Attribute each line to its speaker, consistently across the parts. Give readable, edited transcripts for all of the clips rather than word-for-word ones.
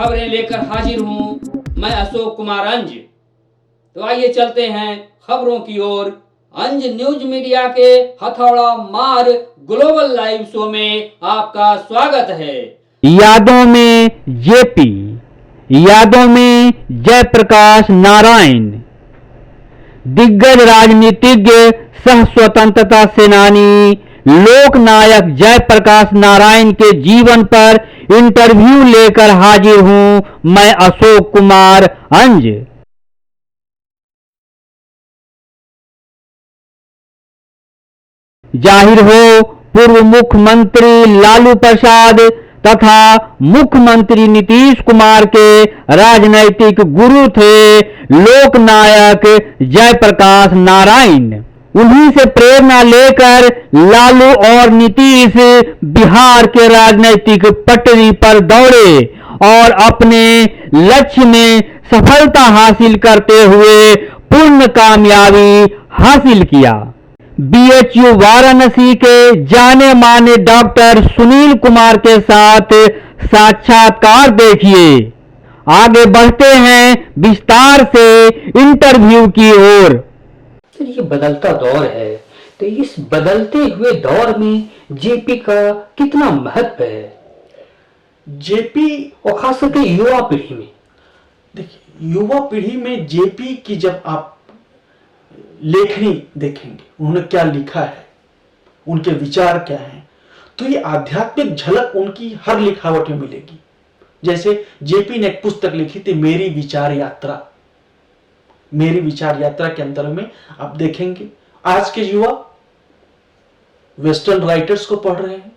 Speaker 1: खबरें लेकर हाजिर हूं मैं अशोक कुमार अंज। तो आइए चलते हैं खबरों की ओर। अंज न्यूज मीडिया के हथौड़ा मार ग्लोबल लाइव शो में आपका स्वागत है।
Speaker 2: यादों में जेपी, यादों में जयप्रकाश नारायण। दिग्गज राजनीतिज्ञ सह स्वतंत्रता सेनानी लोकनायक जयप्रकाश नारायण के जीवन पर इंटरव्यू लेकर हाजिर हूं मैं अशोक कुमार अंज। जाहिर हो पूर्व मुख्यमंत्री लालू प्रसाद तथा मुख्यमंत्री नीतीश कुमार के राजनैतिक गुरु थे लोकनायक जयप्रकाश नारायण। उन्हीं से प्रेरणा लेकर लालू और नीतीश बिहार के राजनैतिक पटरी पर दौड़े और अपने लक्ष्य में सफलता हासिल करते हुए पूर्ण कामयाबी हासिल किया। बीएचयू वाराणसी के जाने माने डॉक्टर सुनील कुमार के साथ साक्षात्कार देखिए। आगे बढ़ते हैं विस्तार से इंटरव्यू की ओर।
Speaker 3: ये बदलता दौर है, तो इस बदलते हुए दौर में जेपी का कितना महत्व है?
Speaker 4: जेपी
Speaker 3: और खास करके युवा पीढ़ी में।
Speaker 4: देखिए, युवा पीढ़ी में जेपी की जब आप लेखनी देखेंगे, उन्होंने क्या लिखा है, उनके विचार क्या हैं, तो ये आध्यात्मिक झलक उनकी हर लिखावट में मिलेगी। जैसे जेपी ने एक पुस्तक लिखी थी मेरी विचार यात्रा। मेरी विचार यात्रा के अंदर में आप देखेंगे आज के युवा वेस्टर्न राइटर्स को पढ़ रहे हैं,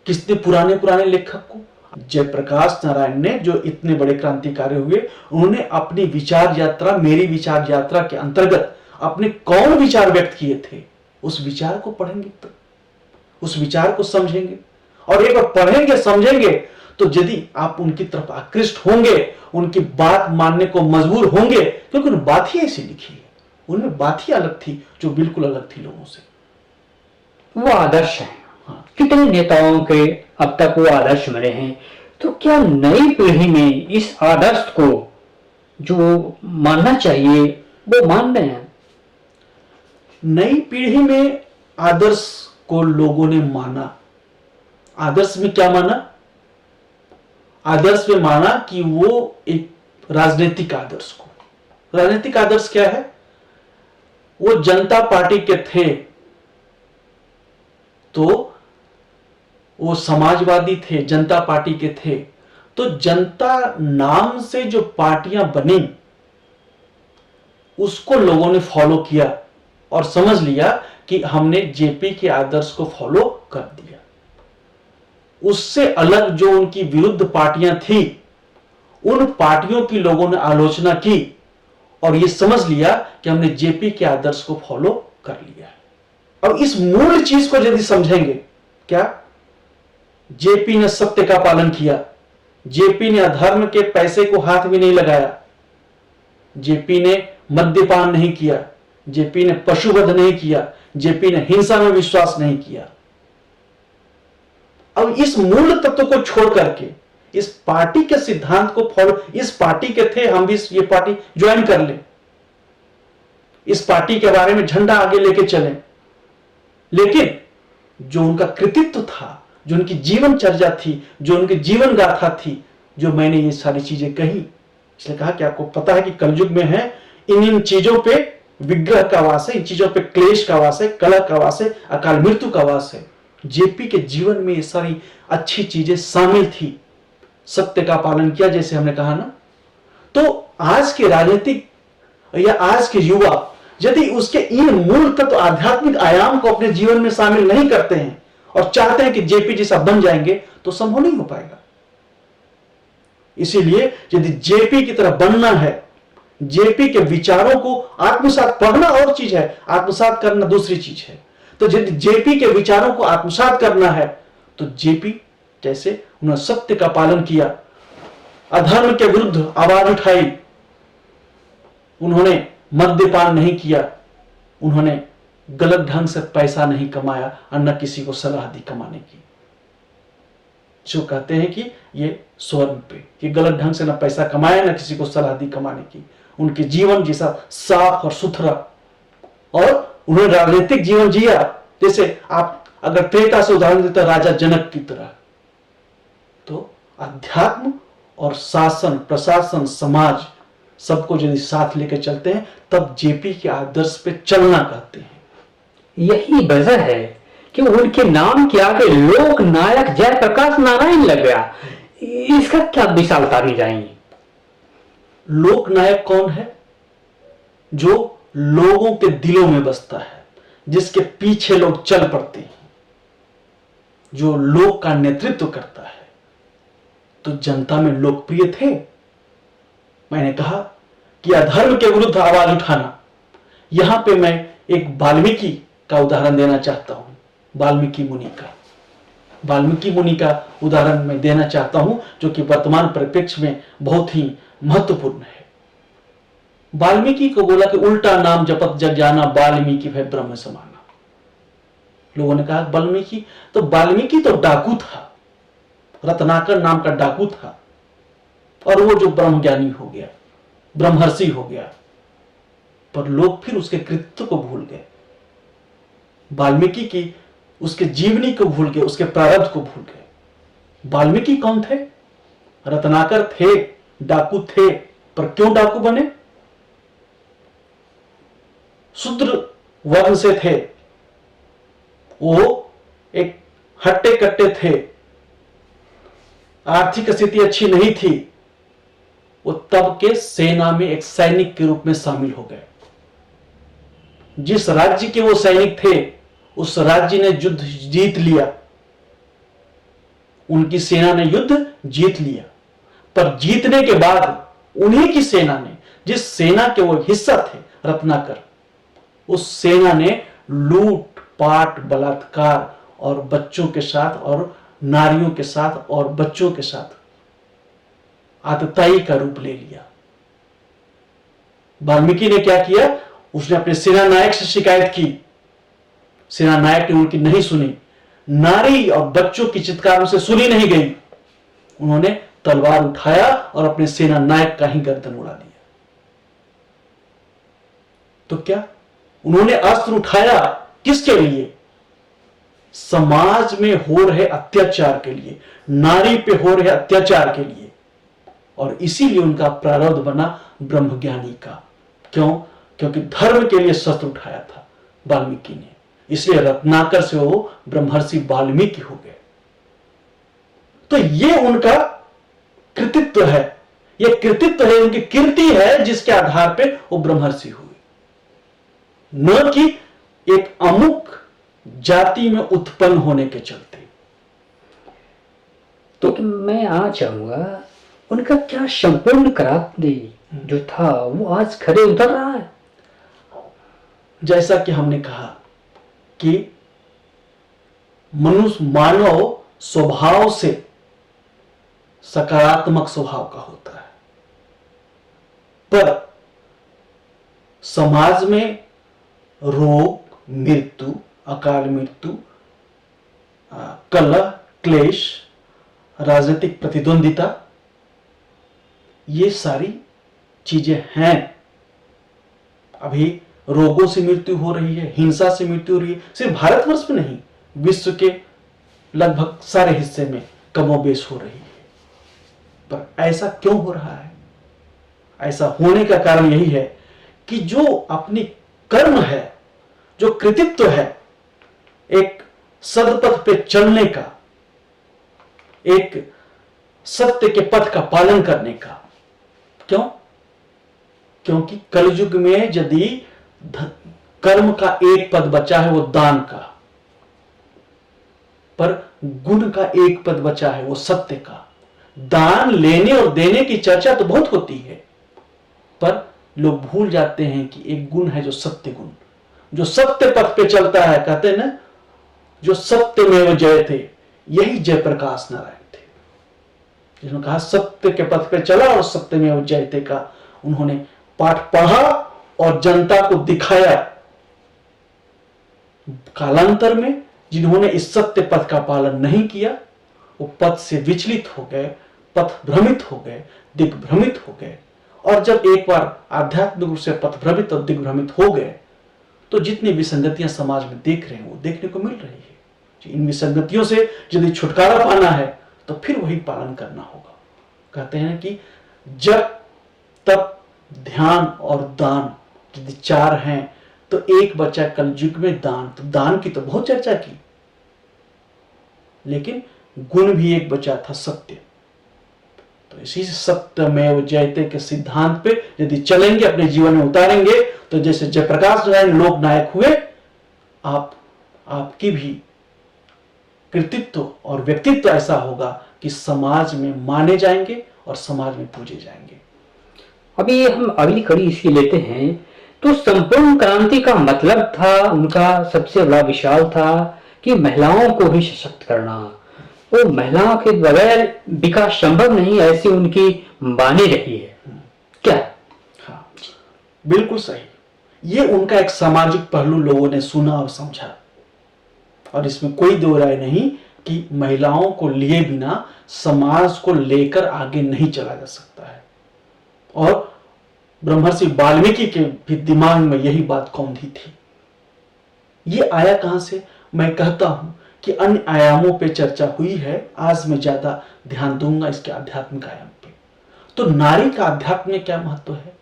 Speaker 4: कितने पुराने पुराने लेखक को। जयप्रकाश नारायण ने जो इतने बड़े क्रांतिकारी हुए, उन्होंने अपनी विचार यात्रा मेरी विचार यात्रा के अंतर्गत अपने कौन विचार व्यक्त किए थे, उस विचार को पढ़ेंगे तो उस विचार को समझेंगे, और एक बार पढ़ेंगे समझेंगे तो यदि आप उनकी तरफ आकृष्ट होंगे, उनकी बात मानने को मजबूर होंगे, क्योंकि उन्होंने बात ही ऐसी लिखी है, उनमें बात ही अलग थी जो बिल्कुल अलग थी लोगों से।
Speaker 3: वो आदर्श है। हाँ। कितने नेताओं के अब तक वो आदर्श मिले हैं, तो क्या नई पीढ़ी में इस आदर्श को जो मानना चाहिए वो मान रहे हैं?
Speaker 4: नई पीढ़ी में आदर्श को लोगों ने माना। आदर्श में क्या माना? आदर्श में माना कि वो एक राजनीतिक आदर्श को। राजनीतिक आदर्श क्या है? वो जनता पार्टी के थे तो वो समाजवादी थे, जनता पार्टी के थे, तो जनता नाम से जो पार्टियां बनी उसको लोगों ने फॉलो किया और समझ लिया कि हमने जेपी के आदर्श को फॉलो कर दिया। उससे अलग जो उनकी विरुद्ध पार्टियां थी, उन पार्टियों की लोगों ने आलोचना की और यह समझ लिया कि हमने जेपी के आदर्श को फॉलो कर लिया। अब इस मूल चीज को यदि समझेंगे, क्या जेपी ने सत्य का पालन किया, जेपी ने अधर्म के पैसे को हाथ भी नहीं लगाया, जेपी ने मद्यपान नहीं किया, जेपी ने पशुवध नहीं किया, जेपी ने हिंसा में विश्वास नहीं किया। अब इस मूल तत्व को छोड़ करके इस पार्टी के सिद्धांत को फॉलो, इस पार्टी के थे हम भी ये पार्टी ज्वाइन कर लें, इस पार्टी के बारे में झंडा आगे लेके चलें, लेकिन जो उनका कृतित्व था, जो उनकी जीवन चर्चा थी, जो उनकी जीवन गाथा थी, जो मैंने ये सारी चीजें कही, इसलिए कहा कि आपको पता है कि कलयुग में है, इन चीजों पे विग्रह का वास है, इन चीजों पे क्लेश का वास है, कलह का वास है, अकाल मृत्यु का वास है। जेपी के जीवन में ये सारी अच्छी चीजें शामिल थी। सत्य का पालन किया, जैसे हमने कहा ना। तो आज के राजनीतिक या आज के युवा यदि उसके इन मूल तत्व आध्यात्मिक आयाम को अपने जीवन में शामिल नहीं करते हैं और चाहते हैं कि जेपी जैसा बन जाएंगे, तो संभव नहीं हो पाएगा। इसीलिए यदि जेपी की तरह बनना है, जेपी के विचारों को आत्मसात, पढ़ना और चीज है, आत्मसात करना दूसरी चीज है। तो यदि जेपी के विचारों को आत्मसात करना है तो जेपी जैसे उन्होंने सत्य का पालन किया, अधर्म के विरुद्ध आवाज उठाई, उन्होंने मद्यपान नहीं किया, उन्होंने गलत ढंग से पैसा नहीं कमाया और न किसी को सलाह दी कमाने की। जो कहते हैं कि ये स्वर्ण पे, ये गलत ढंग से ना पैसा कमाया ना किसी को सलाह दी कमाने की, उनके जीवन जैसा साफ और सुथरा, और उन्होंने राजनीतिक जीवन जिया जैसे आप अगर त्रेता से उदाहरण देते राजा जनक की तरह। तो अध्यात्म और शासन, प्रशासन, समाज सबको यदि साथ लेकर चलते हैं तब जेपी के आदर्श पे चलना कहते हैं।
Speaker 3: यही वजह है कि उनके नाम के आगे लोक नायक जयप्रकाश नारायण लग गया। इसका क्या विशालता नहीं जाएंगी?
Speaker 4: लोक नायक कौन है? जो लोगों के दिलों में बसता है, जिसके पीछे लोग चल पड़ते हैं, जो लोक का नेतृत्व करता है। तो जनता में लोकप्रिय थे। मैंने कहा कि अधर्म के विरुद्ध आवाज उठाना। यहां पे मैं एक वाल्मीकि का उदाहरण देना चाहता हूं, वाल्मीकि मुनि का। वाल्मीकि मुनि का उदाहरण मैं देना चाहता हूं जो कि वर्तमान परिप्रेक्ष्य में बहुत ही महत्वपूर्ण है। वाल्मीकि को बोला कि उल्टा नाम जपत जग जाना, वाल्मीकि भय ब्रह्म समाना। लोगों ने कहा वाल्मीकि तो डाकू था, रत्नाकर नाम का डाकू था, और वो जो ब्रह्म ज्ञानी हो गया, ब्रह्मर्षि हो गया। पर लोग फिर उसके कृतित्व को भूल गए, वाल्मीकि की उसके जीवनी को भूल गए, उसके प्रारब्ध को भूल गए। वाल्मीकि कौन थे? रत्नाकर थे, डाकू थे, पर क्यों डाकू बने? शूद्र वर्ण से थे, वो एक हट्टे कट्टे थे, आर्थिक स्थिति अच्छी नहीं थी। वो तब के सेना में एक सैनिक के रूप में शामिल हो गए। जिस राज्य के वो सैनिक थे उस राज्य ने युद्ध जीत लिया, उनकी सेना ने युद्ध जीत लिया। पर जीतने के बाद उन्हीं की सेना ने, जिस सेना के वो हिस्सा थे रत्नाकर, उस सेना ने लूट पाट, बलात्कार और बच्चों के साथ और नारियों के साथ और बच्चों के साथ आतताई का रूप ले लिया। वाल्मीकि ने क्या किया? उसने अपने सेना नायक से शिकायत की। सेना नायक ने उनकी नहीं सुनी, नारी और बच्चों की चित्कार से सुनी नहीं गई। उन्होंने तलवार उठाया और अपने सेना नायक का ही गर्दन उड़ा दिया। तो क्या उन्होंने अस्त्र उठाया किसके लिए? समाज में हो रहे अत्याचार के लिए, नारी पे हो रहे अत्याचार के लिए। और इसीलिए उनका प्रारब्ध बना ब्रह्मज्ञानी का। क्यों? क्योंकि धर्म के लिए शस्त्र उठाया था वाल्मीकि ने, इसलिए रत्नाकर से वो ब्रह्मर्षि वाल्मीकि हो गए। तो ये उनका कृतित्व है, ये कृतित्व है, उनकी कीर्ति है, जिसके आधार पे वो ब्रह्मर्षि हुए, न कि एक अमुक जाति में उत्पन्न होने के चलते।
Speaker 3: तो मैं आ चाहूंगा, उनका क्या संपूर्ण क्रांति जो था वो आज खड़े उतर रहा है?
Speaker 4: जैसा कि हमने कहा कि मनुष्य, मानव स्वभाव से सकारात्मक स्वभाव का होता है, पर समाज में रोग, मृत्यु, अकाल मृत्यु, कलह, क्लेश, राजनीतिक प्रतिद्वंदिता, ये सारी चीजें हैं। अभी रोगों से मृत्यु हो रही है, हिंसा से मृत्यु हो रही है, सिर्फ भारतवर्ष में नहीं, विश्व के लगभग सारे हिस्से में कमोबेश हो रही है। पर ऐसा क्यों हो रहा है? ऐसा होने का कारण यही है कि जो अपनी कर्म है, जो कृतित्व है, एक सदपथ पे चलने का, एक सत्य के पथ का पालन करने का। क्यों? क्योंकि कलयुग में यदि कर्म का एक पद बचा है वो दान का, पर गुण का एक पद बचा है वो सत्य का। दान लेने और देने की चर्चा तो बहुत होती है, पर लोग भूल जाते हैं कि एक गुण है जो सत्य गुण, जो सत्य पथ पे चलता है। कहते हैं ना, जो सत्यमेव जयते, यही जयप्रकाश नारायण थे, जिन्होंने कहा सत्य के पथ पे चला और सत्यमेव जयते का उन्होंने पाठ पढ़ा और जनता को दिखाया। कालांतर में जिन्होंने इस सत्य पथ का पालन नहीं किया, वो पथ से विचलित हो गए, पथ भ्रमित हो गए, दिग्भ्रमित हो गए। और जब एक बार आध्यात्मिक रूप से पथ भ्रमित और दिग्भ्रमित हो गए तो जितनी विसंगतियां समाज में देख रहे हैं वो देखने को मिल रही है। इन विसंगतियों से यदि छुटकारा पाना है तो फिर वही पालन करना होगा। कहते हैं कि जब तप, ध्यान और दान यदि 4 हैं तो एक बचा कलयुग में दान। तो दान की तो बहुत चर्चा की, लेकिन गुण भी एक बचा था, सत्य। तो इसी सत्यमेव जयते के सिद्धांत पे यदि चलेंगे, अपने जीवन में उतारेंगे, तो जैसे जयप्रकाश नारायण लोक नायक हुए, आपकी भी कृतित्व और व्यक्तित्व ऐसा होगा कि समाज में माने जाएंगे और समाज में पूजे जाएंगे।
Speaker 3: अभी हम अगली कड़ी इसकी लेते हैं। तो संपूर्ण क्रांति का मतलब था, उनका सबसे बड़ा विशाल था कि महिलाओं को भी सशक्त करना। वो महिलाओं के बगैर विकास संभव नहीं, ऐसी उनकी वाणी रही है। क्या?
Speaker 4: हाँ, बिल्कुल सही। ये उनका एक सामाजिक पहलू लोगों ने सुना और समझा, और इसमें कोई दो राय नहीं कि महिलाओं को लिए बिना समाज को लेकर आगे नहीं चला जा सकता है। और ब्रह्मर्षि वाल्मीकि के भी दिमाग में यही बात कौंधी थी। ये आया कहां से? मैं कहता हूं कि अन्य आयामों पे चर्चा हुई है, आज मैं ज्यादा ध्यान दूंगा इसके आध्यात्मिक आयाम पे। तो नारी का अध्यात्म में क्या महत्व है?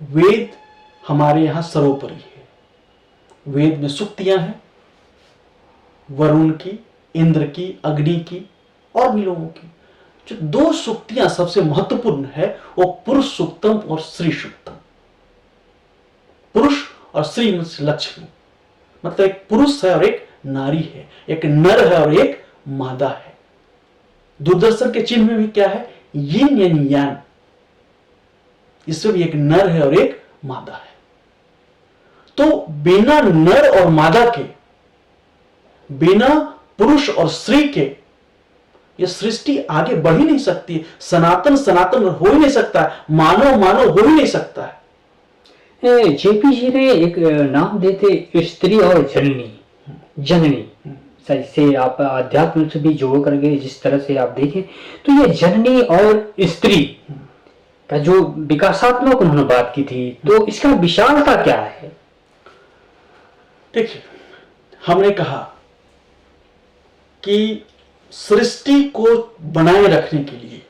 Speaker 4: वेद हमारे यहां सर्वोपरि है। वेद में सूक्तियां हैं, वरुण की, इंद्र की, अग्नि की और भी लोगों की। जो 2 सूक्तियां सबसे महत्वपूर्ण है वो पुरुष सूक्तम और स्त्री सूक्तम। पुरुष और स्त्री लक्ष्मी, मतलब एक पुरुष है और एक नारी है, एक नर है और एक मादा है। दूरदर्शन के चिन्ह में भी क्या है? यिन यानी यान। इसमें भी एक नर है और एक मादा है। तो बिना नर और मादा के, बिना पुरुष और स्त्री के ये सृष्टि आगे बढ़ ही नहीं सकती। सनातन सनातन हो ही नहीं सकता, मानव मानव हो ही नहीं सकता है।
Speaker 3: जेपी जी ने एक नाम देते स्त्री और जननी, जननी से आप अध्यात्म से भी जोड़ करके जिस तरह से आप देखें, तो ये जननी और स्त्री का जो विकासात्मक उन्होंने बात की थी, तो इसका विशालता क्या है?
Speaker 4: देखिए, हमने कहा कि सृष्टि को बनाए रखने के लिए,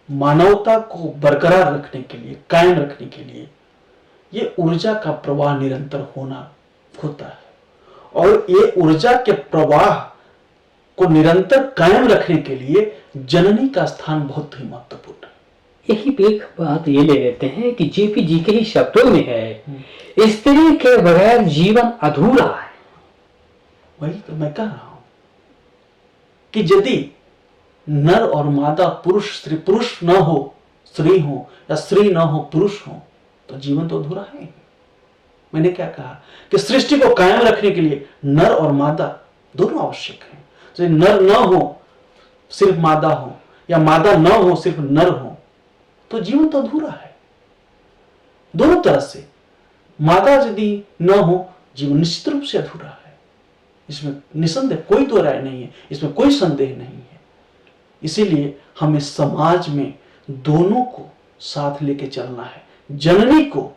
Speaker 4: मानवता को बरकरार रखने के लिए, कायम रखने के लिए ये ऊर्जा का प्रवाह निरंतर होना होता है। और ये ऊर्जा के प्रवाह को निरंतर कायम रखने के लिए जननी का स्थान बहुत ही महत्वपूर्ण है।
Speaker 3: यही एक बात ये ले लेते हैं कि जेपी जी के ही शब्दों में है, स्त्री के बगैर जीवन अधूरा है।
Speaker 4: वही तो मैं कह रहा हूं कि यदि नर और मादा, पुरुष स्त्री, पुरुष न हो स्त्री हो या स्त्री न हो पुरुष हो, तो जीवन तो अधूरा है। मैंने क्या कहा कि सृष्टि को कायम रखने के लिए नर और मादा दोनों आवश्यक हैं। तो नर न हो सिर्फ मादा हो, या मादा न हो सिर्फ नर हो, तो जीवन तो अधूरा है। दोनों तरह से मादा यदि न हो, जीवन निश्चित रूप से अधूरा है। इसमें निसंदेह कोई दो राय नहीं है, इसमें कोई संदेह नहीं है। इसीलिए हमें समाज में दोनों को साथ लेके चलना है। जननी को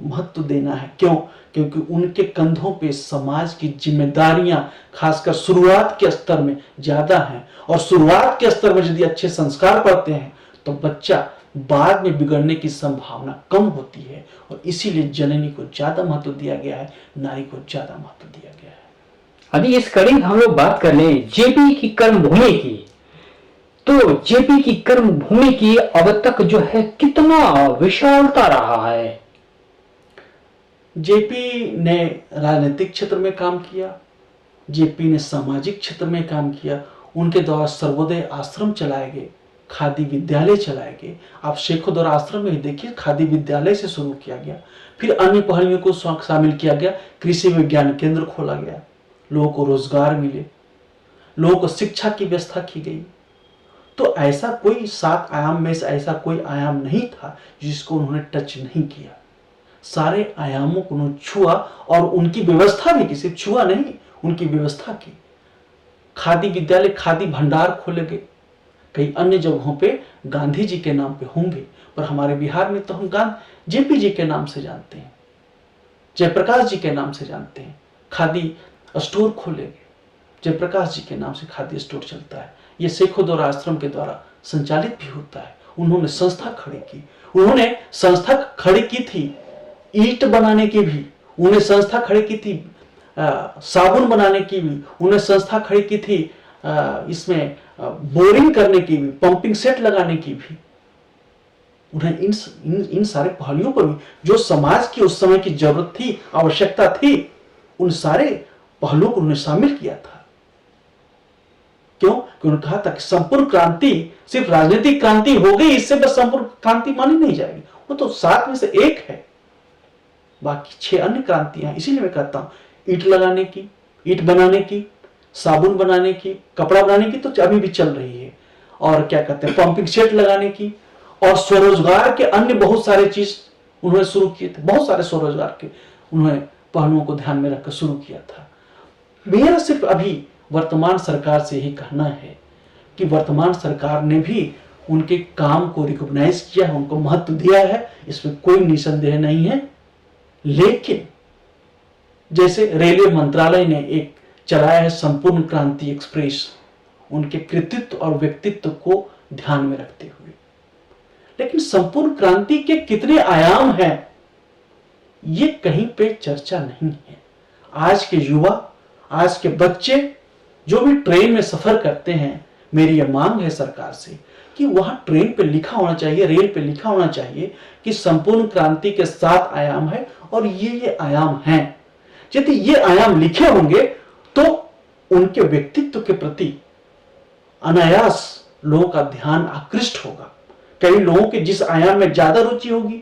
Speaker 4: महत्व देना है। क्यों? क्योंकि उनके कंधों पे समाज की जिम्मेदारियां खासकर शुरुआत के स्तर में ज्यादा हैं, और शुरुआत के स्तर में यदि अच्छे संस्कार पड़ते हैं तो बच्चा बाद में बिगड़ने की संभावना कम होती है। और इसीलिए जननी को ज्यादा महत्व दिया गया है, नारी को ज्यादा महत्व दिया गया है।
Speaker 3: अभी इस कड़ी हम लोग बात कर लें जेपी की कर्म भूमि की। तो जेपी की कर्म भूमि की अब तक जो है कितना विशालता रहा है।
Speaker 4: जेपी ने राजनीतिक क्षेत्र में काम किया, जेपी ने सामाजिक क्षेत्र में काम किया। उनके द्वारा सर्वोदय आश्रम चलाए गए, खादी विद्यालय चलाए गए। आप शेखों द्वारा आश्रम में ही देखिए, खादी विद्यालय से शुरू किया गया, फिर अन्य पहलुओं को शामिल किया गया। कृषि विज्ञान केंद्र खोला गया, लोगों को रोजगार मिले, लोगों को शिक्षा की व्यवस्था की गई। तो ऐसा कोई 7 आयाम में से ऐसा कोई आयाम नहीं था जिसको उन्होंने टच नहीं किया। सारे आयामों को उन्होंने छुआ, और उनकी व्यवस्था भी की, सिर्फ छुआ नहीं, उनकी व्यवस्था की। खादी विद्यालय, खादी भंडार खोले गए। कई अन्य जगहों पे गांधी जी के नाम पे होंगे, पर हमारे बिहार में तो हम जेपी जी के नाम से जानते हैं, जयप्रकाश जी के नाम से जानते हैं। खादी स्टोर खोले गए, जयप्रकाश जी के नाम से खादी स्टोर चलता है। ये शेखों द्वारा आश्रम के द्वारा संचालित भी होता है। उन्होंने संस्था खड़ी की, उन्होंने संस्था खड़ी की थी ईंट बनाने की भी, उन्होंने संस्था खड़ी की थी साबुन बनाने की भी, उन्होंने संस्था खड़ी की थी इसमें बोरिंग करने की भी, पंपिंग सेट लगाने की भी। उन्हें इन सारे पहलुओं पर भी जो समाज की उस समय की जरूरत थी, आवश्यकता थी, उन सारे पहलुओं को उन्होंने शामिल किया था। क्यों? कि उन्होंने कहा था कि संपूर्ण क्रांति सिर्फ राजनीतिक क्रांति हो गई, इससे बस संपूर्ण क्रांति मानी नहीं जाएगी, वो तो 7 में से एक है, बाकी 6 अन्य क्रांतियां हैं। इसीलिए मैं कहता हूं ईंट लगाने की, ईंट बनाने की, साबुन बनाने की, कपड़ा बनाने की तो अभी भी चल रही है, और क्या कहते हैं पंपिंग सेट लगाने की, और स्वरोजगार के अन्य बहुत सारे चीज उन्होंने शुरू किए थे। बहुत सारे स्वरोजगार के उन्होंने पहलुओं को ध्यान में रखकर शुरू किया था। मेरा सिर्फ अभी वर्तमान सरकार से यही कहना है कि वर्तमान सरकार ने भी उनके काम को रिकॉग्नाइज किया है, उनको महत्व दिया है, इसमें कोई निसंदेह नहीं है। लेकिन जैसे रेलवे मंत्रालय ने एक चलाया है संपूर्ण क्रांति एक्सप्रेस, उनके कृतित्व और व्यक्तित्व को ध्यान में रखते हुए, लेकिन संपूर्ण क्रांति के कितने आयाम हैं ये कहीं पे चर्चा नहीं है। आज के युवा, आज के बच्चे जो भी ट्रेन में सफर करते हैं, मेरी यह मांग है सरकार से कि वहां ट्रेन पे लिखा होना चाहिए, रेल पे लिखा होना चाहिए कि संपूर्ण क्रांति के 7 आयाम है और ये आयाम हैं। यदि ये आयाम लिखे होंगे तो उनके व्यक्तित्व के प्रति अनायास लोगों का ध्यान आकृष्ट होगा। कई लोगों के जिस आयाम में ज्यादा रुचि होगी,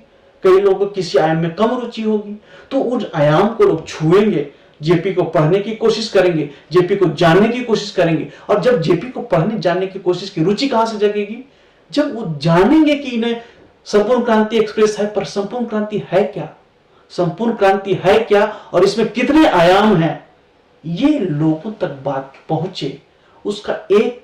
Speaker 4: कई लोगों को किसी आयाम में कम रुचि होगी, तो उस आयाम को लोग छुएंगे, जेपी को पढ़ने की कोशिश करेंगे, जेपी को जानने की कोशिश करेंगे। और जब जेपी को पढ़ने जानने की कोशिश की रुचि कहां से जगेगी? जब वो जानेंगे कि इन्हें संपूर्ण क्रांति एक्सप्रेस है, पर संपूर्ण क्रांति है क्या, संपूर्ण क्रांति है क्या और इसमें कितने आयाम हैं, ये लोगों तक बात पहुंचे। उसका एक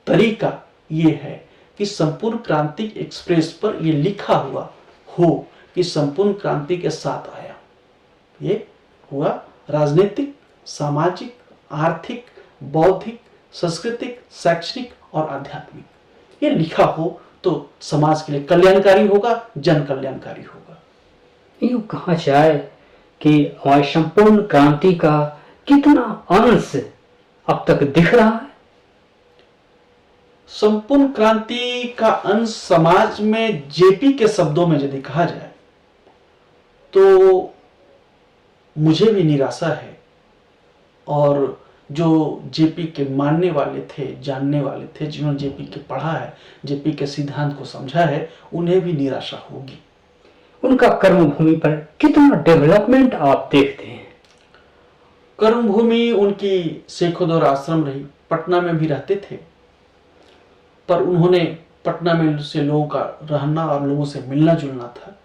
Speaker 4: तरीका ये है कि संपूर्ण क्रांति एक्सप्रेस पर ये लिखा हुआ हो कि संपूर्ण क्रांति के 7 आयाम। ये हुआ राजनीतिक, सामाजिक, आर्थिक, बौद्धिक, सांस्कृतिक, शैक्षणिक और आध्यात्मिक। ये लिखा हो तो समाज के लिए कल्याणकारी होगा, जन कल्याणकारी होगा।
Speaker 3: यूं कहा जाए कि हमारी संपूर्ण क्रांति का कितना अंश अब तक दिख रहा है?
Speaker 4: संपूर्ण क्रांति का अंश समाज में जेपी के शब्दों में यदि कहा जाए तो मुझे भी निराशा है, और जो जेपी के मानने वाले थे, जानने वाले थे, जिन्होंने जेपी के पढ़ा है, जेपी के सिद्धांत को समझा है, उन्हें भी निराशा होगी।
Speaker 3: उनका कर्मभूमि पर कितना डेवलपमेंट आप देखते हैं?
Speaker 4: कर्मभूमि उनकी शेखों द्वारा आश्रम रही, पटना में भी रहते थे, पर उन्होंने पटना में से लोगों का रहना और लोगों से मिलना जुलना था,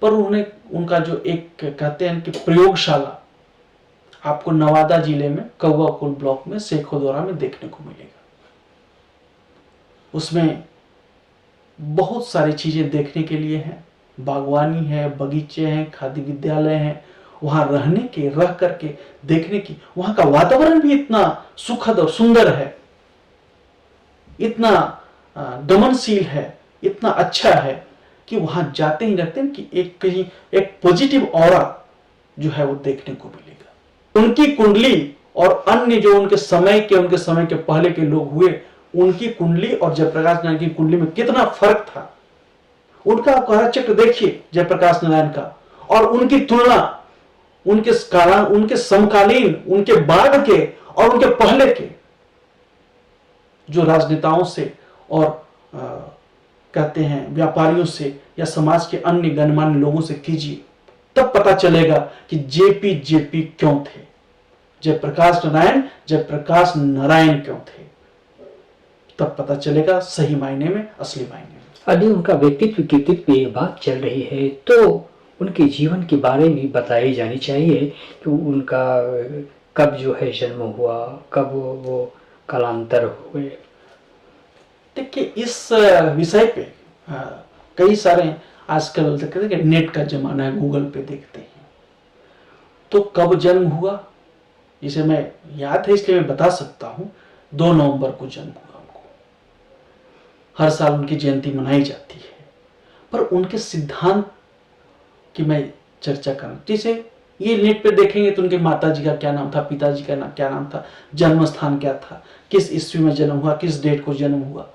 Speaker 4: पर उन्हें उनका जो एक कहते हैं कि प्रयोगशाला आपको नवादा जिले में कौवाकुल ब्लॉक में शेखोदोरा में देखने को मिलेगा। उसमें बहुत सारी चीजें देखने के लिए हैं, बागवानी है, बगीचे हैं, खादी विद्यालय हैं, वहां रहने के, रह करके देखने की, वहां का वातावरण भी इतना सुखद और सुंदर है, इतना दमनशील है, इतना अच्छा है कि वहां जाते ही लगते हैं कि एक पॉजिटिव ऑरा जो है वो देखने को मिलेगा। उनकी कुंडली और अन्य जो उनके समय के पहले के लोग हुए, उनकी कुंडली और जयप्रकाश नारायण की कुंडली में कितना फर्क था। उनका कारा चक्र देखिए जयप्रकाश नारायण का, और उनकी तुलना उनके समकालीन, उनके बाद के और उनके पहले के जो राजनेताओं से और कहते हैं व्यापारियों से या समाज के अन्य गणमान्य लोगों से कीजिए, तब पता चलेगा कि जेपी क्यों थे, जयप्रकाश नारायण क्यों थे। तब पता चलेगा सही मायने में, असली मायने में।
Speaker 3: यदि उनका व्यक्तित्व कृतित्व में बात चल रही है तो उनके जीवन के बारे में बताई जानी चाहिए कि उनका कब जो है जन्म हुआ, कब वो कालांतर हुए?
Speaker 4: देखिए, इस विषय पे कई सारे आजकल कहते हैं कि नेट का जमाना है, गूगल पे देखते हैं। तो कब जन्म हुआ, इसे मैं याद है इसलिए मैं बता सकता हूँ। 2 नवंबर को जन्म हुआ उनको। हर साल उनकी जयंती मनाई जाती है। पर उनके सिद्धांत की मैं चर्चा करूं, जैसे ये नेट पे देखेंगे तो उनके माता जी का क्या नाम था, पिताजी का क्या नाम था, जन्म स्थान क्या था, किस ईस्वी में जन्म हुआ, किस डेट को जन्म हुआ,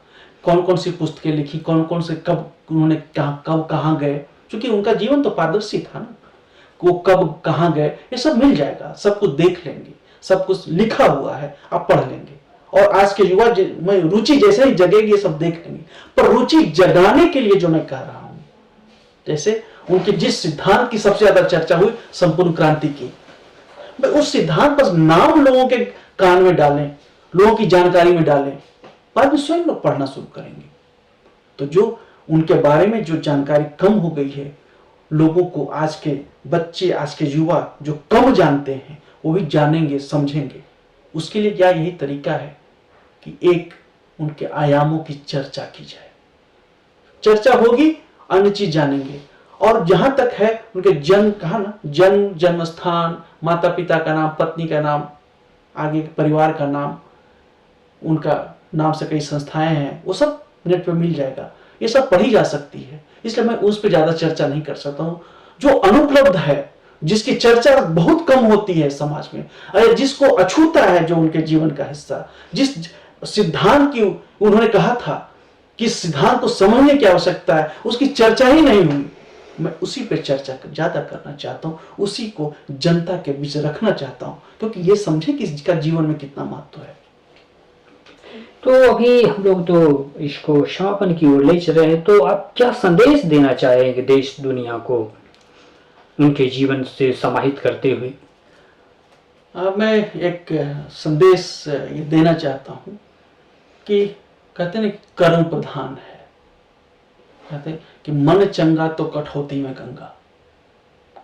Speaker 4: कौन कौन सी पुस्तकें लिखी, कौन कौन से कब उन्होंने कब कहाँ गए, क्योंकि उनका जीवन तो पारदर्शी था ना, वो कब कहाँ गए ये सब मिल जाएगा, सब कुछ देख लेंगे, सब कुछ लिखा हुआ है, आप पढ़ लेंगे। और आज के युवा में रुचि जैसे ही जगेगी ये सब देख लेंगे। पर रुचि जगाने के लिए जो मैं कह रहा हूं, जैसे उनके जिस सिद्धांत की सबसे ज्यादा चर्चा हुई, संपूर्ण क्रांति की, मैं उस सिद्धांत पर नाम लोगों के कान में डालें, लोगों की जानकारी में डालें, बाद में स्वयं लोग पढ़ना शुरू करेंगे। तो जो उनके बारे में जो जानकारी कम हो गई है, लोगों को आज के बच्चे, आज के युवा जो कम जानते हैं वो भी जानेंगे, समझेंगे। उसके लिए क्या यही तरीका है कि एक उनके आयामों की चर्चा की जाए। चर्चा होगी, अन्य चीज जानेंगे। और जहां तक है उनके जन्म, कहा ना, जन्म, जन्म स्थान, माता पिता का नाम, पत्नी का नाम, आगे परिवार का नाम, उनका नाम से कई संस्थाएं हैं, वो सब नेट पे मिल जाएगा। ये सब पढ़ी जा सकती है, इसलिए मैं उस पर ज्यादा चर्चा नहीं कर सकता हूं। जो अनुपलब्ध है, जिसकी चर्चा बहुत कम होती है समाज में, अरे जिसको अछूता है, जो उनके जीवन का हिस्सा, जिस सिद्धांत की उन्होंने कहा था कि सिद्धांत को समझने की आवश्यकता है, उसकी चर्चा ही नहीं हुई। मैं उसी पे चर्चा ज्यादा करना चाहता हूँ, उसी को जनता के बीच रखना चाहता हूँ, क्योंकि ये समझे कि इसका जीवन में कितना महत्व है।
Speaker 3: तो अभी हम लोग तो इसको समापन की ओर ले चल रहे हैं, तो आप क्या संदेश देना चाहेंगे देश दुनिया को उनके जीवन से समाहित करते हुए?
Speaker 4: मैं एक संदेश ये देना चाहता हूँ कि कहते हैं कर्म प्रधान है, कहते हैं कि मन चंगा तो कठौती में गंगा।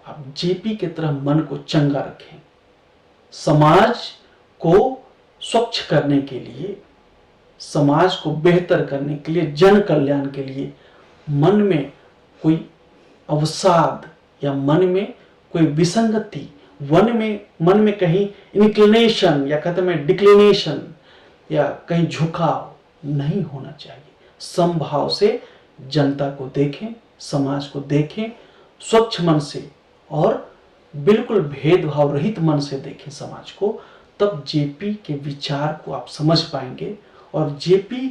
Speaker 4: आप जेपी की तरह मन को चंगा रखें, समाज को स्वच्छ करने के लिए, समाज को बेहतर करने के लिए, जन कल्याण के लिए मन में कोई अवसाद या मन में कोई विसंगति, मन में कहीं इंक्लिनेशन या कहते हैं डिक्लिनेशन या कहीं झुकाव नहीं होना चाहिए। समभाव से जनता को देखें, समाज को देखें, स्वच्छ मन से और बिल्कुल भेदभाव रहित मन से देखें समाज को। तब जेपी के विचार को आप समझ पाएंगे। और जेपी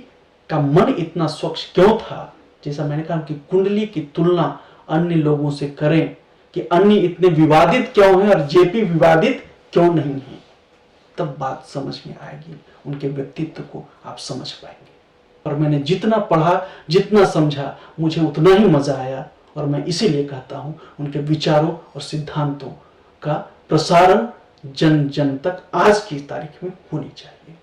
Speaker 4: का मन इतना स्वच्छ क्यों था, जैसा मैंने कहा कि कुंडली की तुलना अन्य लोगों से करें कि अन्य इतने विवादित क्यों हैं और जेपी विवादित क्यों नहीं है, तब बात समझ में आएगी, उनके व्यक्तित्व को आप समझ पाएंगे। और मैंने जितना पढ़ा, जितना समझा, मुझे उतना ही मजा आया। और मैं इसीलिए कहता हूं उनके विचारों और सिद्धांतों का प्रसारण जन जन तक आज की तारीख में होनी चाहिए।